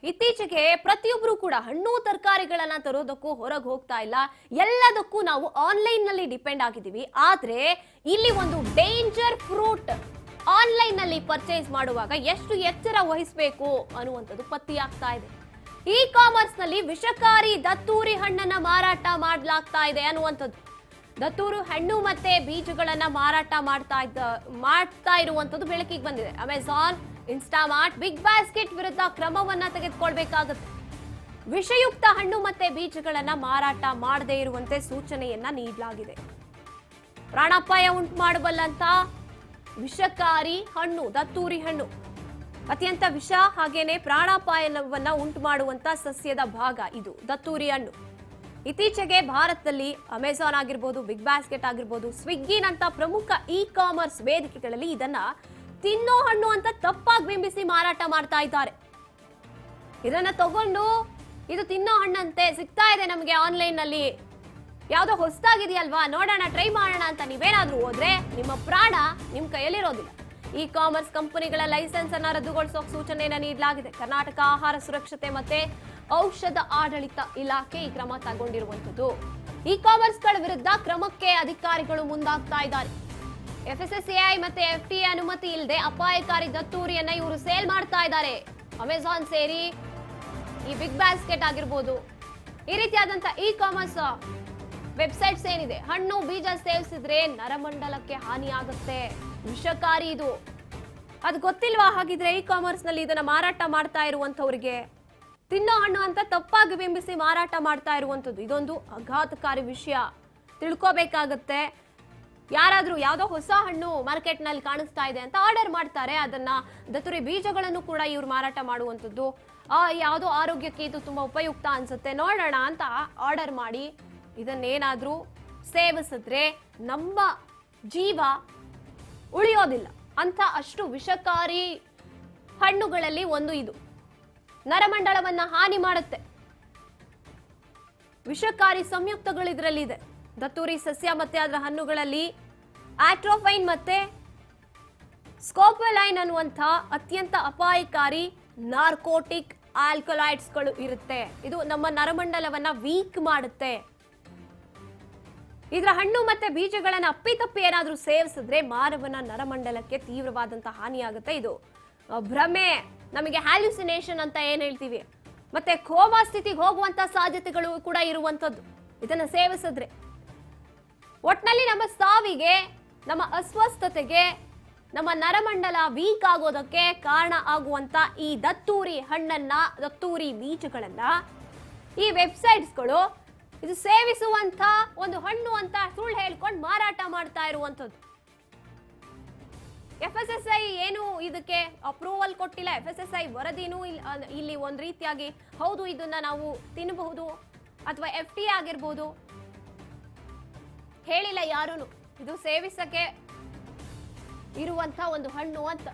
ಇತ್ತೀಚೆಗೆ ಪ್ರತಿಯೊಬ್ಬರು ಕೂಡ ಹಣ್ಣು ತರಕಾರಿಗಳನ್ನ ತರೋದಕ್ಕೂ ಹೊರಗೆ ಹೋಗ್ತಾ ಇಲ್ಲ. ಎಲ್ಲದಕ್ಕೂ ನಾವು ಆನ್ಲೈನ್ ನಲ್ಲಿ ಡಿಪೆಂಡ್ ಆಗಿದ್ದೀವಿ. ಆದ್ರೆ ಇಲ್ಲಿ ಒಂದು ಡೇಂಜರ್ ಫ್ರೂಟ್ ಆನ್ಲೈನ್ ನಲ್ಲಿ ಪರ್ಚೇಸ್ ಮಾಡುವಾಗ ಎಷ್ಟು ಎಚ್ಚರ ವಹಿಸಬೇಕು ಅನ್ನುವಂಥದ್ದು ಪತ್ತೆಯಾಗ್ತಾ ಇದೆ. ಇ ಕಾಮರ್ಸ್ ನಲ್ಲಿ ವಿಷಕಾರಿ ದತ್ತೂರಿ ಹಣ್ಣನ್ನ ಮಾರಾಟ ಮಾಡಲಾಗ್ತಾ ಇದೆ ಅನ್ನುವಂಥದ್ದು. ದತ್ತೂರು ಹಣ್ಣು ಮತ್ತೆ ಬೀಜಗಳನ್ನ ಮಾರಾಟ ಮಾಡ್ತಾ ಇರುವಂತದ್ದು ಬೆಳಕಿಗೆ ಬಂದಿದೆ. ಅಮೆಜಾನ್, ಇನ್ಸ್ಟಾಮಾರ್ಟ್, ಬಿಗ್ ಬಾಸ್ಕೆಟ್ ವಿರುದ್ಧ ಕ್ರಮವನ್ನ ತೆಗೆದುಕೊಳ್ಬೇಕಾಗುತ್ತೆ. ವಿಷಯುಕ್ತ ಹಣ್ಣು ಮತ್ತೆ ಬೀಜಗಳನ್ನ ಮಾರಾಟ ಮಾಡದೇ ಇರುವಂತೆ ಸೂಚನೆಯನ್ನ ನೀಡಲಾಗಿದೆ. ಪ್ರಾಣಾಪಾಯ ಉಂಟು ಮಾಡಬಲ್ಲಂತ ವಿಷಕಾರಿ ಹಣ್ಣು ದತ್ತೂರಿ ಹಣ್ಣು ಅತ್ಯಂತ ವಿಷ ಹಾಗೇನೆ ಪ್ರಾಣಾಪಾಯವನ್ನ ಉಂಟು ಮಾಡುವಂತ ಸಸ್ಯದ ಭಾಗ ಇದು ದತ್ತೂರಿ ಹಣ್ಣು. ಇತ್ತೀಚೆಗೆ ಭಾರತದಲ್ಲಿ ಅಮೆಜಾನ್ ಆಗಿರ್ಬೋದು, ಬಿಗ್ ಬಾಸ್ಕೆಟ್ ಆಗಿರ್ಬೋದು, ಸ್ವಿಗ್ಗಿನಂತ ಪ್ರಮುಖ ಇ ಕಾಮರ್ಸ್ ವೇದಿಕೆಗಳಲ್ಲಿ ಇದನ್ನ ತಿನ್ನೋ ಹಣ್ಣು ಅಂತ ತಪ್ಪಾಗಿ ಬಿಂಬಿಸಿ ಮಾರಾಟ ಮಾಡ್ತಾ ಇದ್ದಾರೆ. ಇದನ್ನ ತಗೊಂಡು ಇದು ತಿನ್ನೋ ಹಣ್ಣಂತೆ ಸಿಗ್ತಾ ಇದೆ ನಮಗೆ ಆನ್ಲೈನ್ ನಲ್ಲಿ, ಯಾವ್ದೋ ಹೊಸದಾಗಿದೆಯಲ್ವಾ ನೋಡೋಣ ಟ್ರೈ ಮಾಡೋಣ ಅಂತ ನೀವೇನಾದ್ರೂ ಹೋದ್ರೆ ನಿಮ್ಮ ಪ್ರಾಣ ನಿಮ್ ಕೈಯಲ್ಲಿರೋದಿಲ್ಲ. ಇ ಕಾಮರ್ಸ್ ಕಂಪನಿಗಳ ಲೈಸೆನ್ಸ್ ಅನ್ನ ರದ್ದುಗೊಳಿಸೋಕೆ ಸೂಚನೆಯನ್ನ ನೀಡಲಾಗಿದೆ. ಕರ್ನಾಟಕ ಆಹಾರ ಸುರಕ್ಷತೆ ಮತ್ತೆ ಔಷಧ ಆಡಳಿತ ಇಲಾಖೆ ಈ ಕ್ರಮ ತಗೊಂಡಿರುವಂತದ್ದು. ಇ ಕಾಮರ್ಸ್ಗಳ ವಿರುದ್ಧ ಕ್ರಮಕ್ಕೆ ಅಧಿಕಾರಿಗಳು ಮುಂದಾಗ್ತಾ ಇದ್ದಾರೆ. FSSAI ಮತ್ತೆ FTA ಅನುಮತಿ ಇಲ್ಲದೆ ಅಪಾಯಕಾರಿ ದತ್ತೂರಿಯನ್ನ ಇವರು ಸೇಲ್ ಮಾಡ್ತಾ ಇದ್ದಾರೆ. ಅಮೆಜಾನ್ ಸೇರಿ ಈ ಬಿಗ್ ಬಾಸ್ಕೆಟ್ ಆಗಿರ್ಬೋದು, ಈ ರೀತಿಯಾದಂತ ಇ ಕಾಮರ್ಸ್ ವೆಬ್ಸೈಟ್ಸ್ ಏನಿದೆ, ಹಣ್ಣು ಬೀಜ ಸೇವಿಸಿದ್ರೆ ನರಮಂಡಲಕ್ಕೆ ಹಾನಿ ಆಗುತ್ತೆ, ವಿಷಕಾರಿ ಇದು. ಅದು ಗೊತ್ತಿಲ್ವಾ? ಹಾಗಿದ್ರೆ ಇ ಕಾಮರ್ಸ್ ನಲ್ಲಿ ಇದನ್ನ ಮಾರಾಟ ಮಾಡ್ತಾ ಇರುವಂತವರಿಗೆ ತಿನ್ನೋ ಹಣ್ಣು ಅಂತ ತಪ್ಪಾಗಿ ಬಿಂಬಿಸಿ ಮಾರಾಟ ಮಾಡ್ತಾ ಇರುವಂತದ್ದು ಇದೊಂದು ಆಘಾತಕಾರಿ ವಿಷಯ. ತಿಳ್ಕೋಬೇಕಾಗತ್ತೆ. ಯಾರಾದ್ರೂ ಯಾವ್ದೋ ಹೊಸ ಹಣ್ಣು ಮಾರ್ಕೆಟ್ ನಲ್ಲಿ ಕಾಣಿಸ್ತಾ ಇದೆ ಅಂತ ಆರ್ಡರ್ ಮಾಡ್ತಾರೆ, ಅದನ್ನ ದತ್ತೂರಿ ಬೀಜಗಳನ್ನು ಕೂಡ ಇವ್ರು ಮಾರಾಟ ಮಾಡುವಂತದ್ದು. ಯಾವ್ದೋ ಆರೋಗ್ಯಕ್ಕೆ ಇದು ತುಂಬಾ ಉಪಯುಕ್ತ ಅನ್ಸುತ್ತೆ ನೋಡೋಣ ಅಂತ ಆರ್ಡರ್ ಮಾಡಿ ಇದನ್ನೇನಾದ್ರೂ ಸೇವಿಸಿದ್ರೆ ನಮ್ಮ ಜೀವ ಉಳಿಯೋದಿಲ್ಲ ಅಂತ ಅಷ್ಟು ವಿಷಕಾರಿ ಹಣ್ಣುಗಳಲ್ಲಿ ಒಂದು ಇದು. ನರಮಂಡಲವನ್ನ ಹಾನಿ ಮಾಡುತ್ತೆ. ವಿಷಕಾರಿ ಸಂಯುಕ್ತಗಳು ಇದರಲ್ಲಿ ಇದೆ. ದತ್ತೂರಿ ಸಸ್ಯ ಮತ್ತೆ ಅದರ ಹಣ್ಣುಗಳಲ್ಲಿ ಆಟ್ರೋಫೈನ್ ಮತ್ತೆ ಸ್ಕೋಪೋಲೈನ್ ಅನ್ನುವಂಥ ಅತ್ಯಂತ ಅಪಾಯಕಾರಿ ನಾರ್ಕೋಟಿಕ್ ಆಲ್ಕಲಾಯ್ಡ್ಸ್ಗಳು ಇರುತ್ತೆ. ಇದು ನಮ್ಮ ನರಮಂಡಲವನ್ನ ವೀಕ್ ಮಾಡುತ್ತೆ. ಇದರ ಹಣ್ಣು ಮತ್ತೆ ಬೀಜಗಳನ್ನ ಅಪ್ಪಿತಪ್ಪಿ ಏನಾದ್ರೂ ಸೇವಿಸಿದ್ರೆ ಮಾನವನ ನರಮಂಡಲಕ್ಕೆ ತೀವ್ರವಾದಂತಹ ಹಾನಿಯಾಗುತ್ತೆ. ಇದು ಭ್ರಮೆ, ನಮಗೆ ಹ್ಯಾಲ್ಯುಸಿನೇಷನ್ ಅಂತ ಏನ್ ಹೇಳ್ತೀವಿ, ಮತ್ತೆ ಕೋಮಾ ಸ್ಥಿತಿಗೆ ಹೋಗುವಂತ ಸಾಧ್ಯತೆಗಳು ಕೂಡ ಇರುವಂತದ್ದು ಇದನ್ನ ಸೇವಿಸಿದ್ರೆ. ಒಟ್ನಲ್ಲಿ ನಮ್ಮ ಸಾವಿಗೆ, ನಮ್ಮ ಅಸ್ವಸ್ಥತೆಗೆ, ನಮ್ಮ ನರಮಂಡಲ ವೀಕ್ ಆಗೋದಕ್ಕೆ ಕಾರಣ ಆಗುವಂತ ಈ ದತ್ತೂರಿ ಹಣ್ಣನ್ನ, ದತ್ತೂರಿ ಬೀಜಗಳನ್ನ ಈ ವೆಬ್ಸೈಟ್ಸ್ಗಳು ಇದು ಸೇವಿಸುವಂತ ಒಂದು ಹಣ್ಣು ಅಂತ ಸುಳ್ಳು ಹೇಳ್ಕೊಂಡು ಮಾರಾಟ ಮಾಡ್ತಾ ಇರುವಂತದ್ದು. FSSAI ಏನು ಇದಕ್ಕೆ ಅಪ್ರೂವಲ್ ಕೊಟ್ಟಿಲ್ಲ. FSSAI ವರದಿನೂ ಇಲ್ಲಿ ಒಂದ್ ರೀತಿಯಾಗಿ ಹೌದು ಇದನ್ನ ನಾವು ತಿನ್ನಬಹುದು ಅಥವಾ FTA ಆಗಿರ್ಬೋದು ಹೇಳಿಲ್ಲ ಯಾರೂನು. ಇದು ಸೇವಿಸಕ್ಕೆ ಇರುವಂತ ಒಂದು ಹಣ್ಣು ಅಂತ.